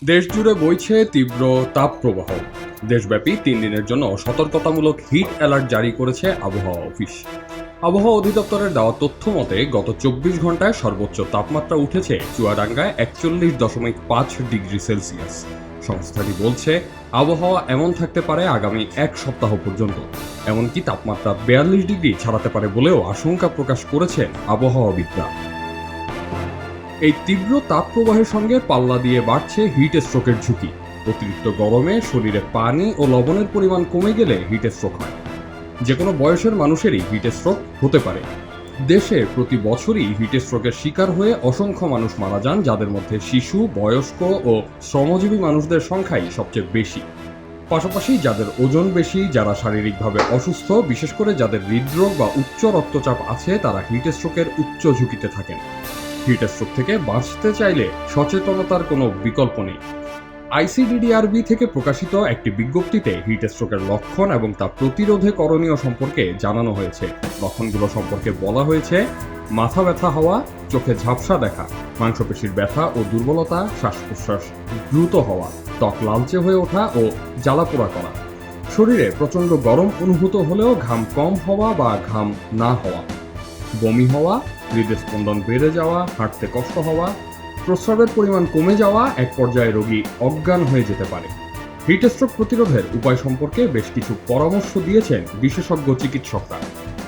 দেশজুড়ে বইছে তীব্র তাপপ্রবাহ। দেশব্যাপী ৩ দিনের জন্য সতর্কতামূলক হিট অ্যালার্ট জারি করেছে আবহাওয়া অফিস। আবহাওয়া অধিদপ্তরের দেওয়া তথ্য মতে গত ২৪ ঘন্টায় সর্বোচ্চ তাপমাত্রা উঠেছে চুয়াডাঙ্গায় ৪১.৫ ডিগ্রি সেলসিয়াস। সংস্থাটি বলছে আবহাওয়া এমন থাকতে পারে আগামী এক সপ্তাহ পর্যন্ত, এমনকি তাপমাত্রা ৪২ ডিগ্রি ছাড়াতে পারে বলেও আশঙ্কা প্রকাশ করেছেন আবহাওয়াবিদরা। এই তীব্র তাপপ্রবাহের সঙ্গে পাল্লা দিয়ে বাড়ছে হিট স্ট্রোকের ঝুঁকি। অতিরিক্ত গরমে শরীরে পানি ও লবণের পরিমাণ কমে গেলে হিট স্ট্রোক হয়। যে কোনো বয়সের মানুষেরই হিট স্ট্রোক হতে পারে। দেশে প্রতি বছরই হিট স্ট্রোকের শিকার হয়ে অসংখ্য মানুষ মারা যান, যাদের মধ্যে শিশু, বয়স্ক ও শ্রমজীবী মানুষদের সংখ্যাই সবচেয়ে বেশি। পাশাপাশি যাদের ওজন বেশি, যারা শারীরিকভাবে অসুস্থ, বিশেষ করে যাদের হৃদরোগ বা উচ্চ রক্তচাপ আছে, তারা হিট স্ট্রোকের উচ্চ ঝুঁকিতে থাকেন। হিট স্ট্রোক থেকে বাঁচতে চাইলে সচেতনতার কোনো বিকল্প নেই। আইসিডিডিআরবি থেকে প্রকাশিত একটি বিজ্ঞপ্তিতে হিট স্ট্রোকের লক্ষণ এবং তা প্রতিরোধে করণীয় সম্পর্কে জানানো হয়েছে। লক্ষণগুলো সম্পর্কে বলা হয়েছে মাথা ব্যথা হওয়া, চোখে ঝাপসা দেখা, মাংসপেশির ব্যথা ও দুর্বলতা, শ্বাস প্রশ্বাস দ্রুত হওয়া, ত্বক লালচে হয়ে ওঠা ও জ্বালাপোড়া করা, শরীরে প্রচণ্ড গরম অনুভূত হলেও ঘাম কম হওয়া বা ঘাম না হওয়া, বমি হওয়া, হৃদস্পন্দন বেড়ে যাওয়া, হাঁটতে কষ্ট হওয়া, প্রস্রাবের পরিমাণ কমে যাওয়া, এক পর্যায়ে রোগী অজ্ঞান হয়ে যেতে পারে। হিট স্ট্রোক প্রতিরোধের উপায় সম্পর্কে বেশ কিছু পরামর্শ দিয়েছেন বিশেষজ্ঞ চিকিৎসকরা।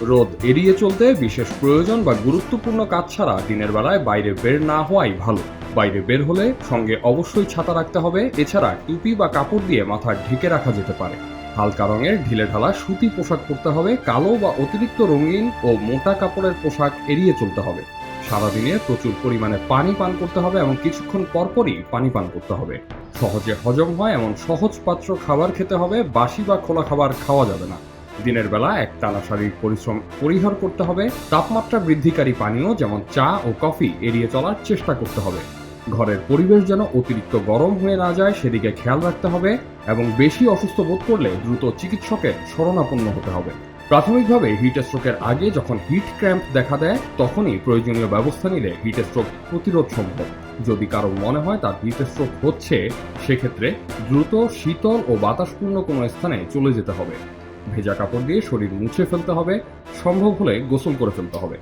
রোদ এড়িয়ে চলতে, বিশেষ প্রয়োজন বা গুরুত্বপূর্ণ কাজ ছাড়া দিনের বেলায় বাইরে বের না হওয়াই ভালো। বাইরে বের হলে সঙ্গে অবশ্যই ছাতা রাখতে হবে। এছাড়া টুপি বা কাপড় দিয়ে মাথা ঢেকে রাখা যেতে পারে। হালকা রঙের ঢিলেঢালা সুতি পোশাক পরতে হবে। কালো বা অতিরিক্ত রঙিন ও মোটা কাপড়ের পোশাক এড়িয়ে চলতে হবে। সারাদিনে প্রচুর পরিমাণে পানি পান করতে হবে এবং কিছুক্ষণ পরপরই পানি পান করতে হবে। সহজে হজম হয় এমন সহজ পাত্র খাবার খেতে হবে। বাসি বা খোলা খাবার খাওয়া যাবে না। দিনের বেলা একটানা শারীরিক পরিশ্রম পরিহার করতে হবে। তাপমাত্রা বৃদ্ধিকারী পানীয় যেমন চা ও কফি এড়িয়ে চলার চেষ্টা করতে হবে। ঘরের পরিবেশ যেন অতিরিক্ত গরম হয়ে না যায় সেদিকে খেয়াল রাখতে হবে এবং বেশি অসুস্থ বোধ করলে দ্রুত চিকিৎসকের শরণাপন্ন হতে হবে। প্রাথমিকভাবে হিট স্ট্রোকের আগে যখন হিট ক্র্যাম্প দেখা দেয়, তখনই প্রয়োজনীয় ব্যবস্থা নিলে হিট স্ট্রোক প্রতিরোধ সম্ভব। যদি কারো মনে হয় তার হিট স্ট্রোক হচ্ছে, সেক্ষেত্রে দ্রুত শীতল ও বাতাসপূর্ণ কোনো স্থানে চলে যেতে হবে। ভেজা কাপড় দিয়ে শরীর মুছে ফেলতে হবে। সম্ভব হলে গোসল করে ফেলতে হবে।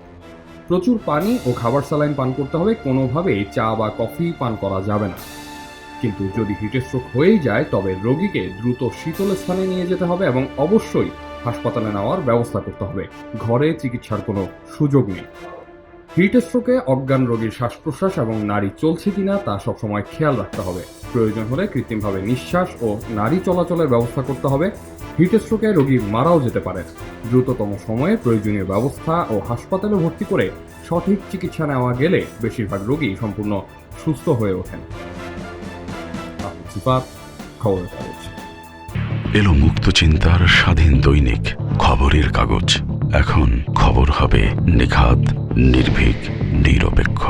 প্রচুর পানি ও খাবার স্যালাইন পান করতে হবে। কোনোভাবেই চা বা কফি পান করা যাবে না। কিন্তু যদি হিট স্ট্রোক হয়েই যায়, তবে রোগীকে দ্রুত শীতল স্থানে নিয়ে যেতে হবে এবং অবশ্যই হাসপাতালে নেওয়ার ব্যবস্থা করতে হবে। ঘরে চিকিৎসার কোনো সুযোগ নেই। হিট স্ট্রোকে অজ্ঞান রোগীর শ্বাস প্রশ্বাস এবং নাড়ি চলছে কিনা তা সবসময় খেয়াল রাখতে হবে। প্রয়োজন হলে কৃত্রিমভাবে নিঃশ্বাস ও নাড়ি চলাচলের ব্যবস্থা করতে হবে। হিট স্ট্রোকে রোগী মারাও যেতে পারে। দ্রুততম সময়ে প্রয়োজনীয় ব্যবস্থা ও হাসপাতালে ভর্তি করে সঠিক চিকিৎসা নেওয়া গেলে বেশিরভাগ রোগী সম্পূর্ণ সুস্থ হয়ে ওঠেন। খবরের কাগজ। এলো মুক্ত চিন্তার স্বাধীন দৈনিক খবরের কাগজ। এখন খবর হবে নিখাত, নির্ভীক, নিরপেক্ষ।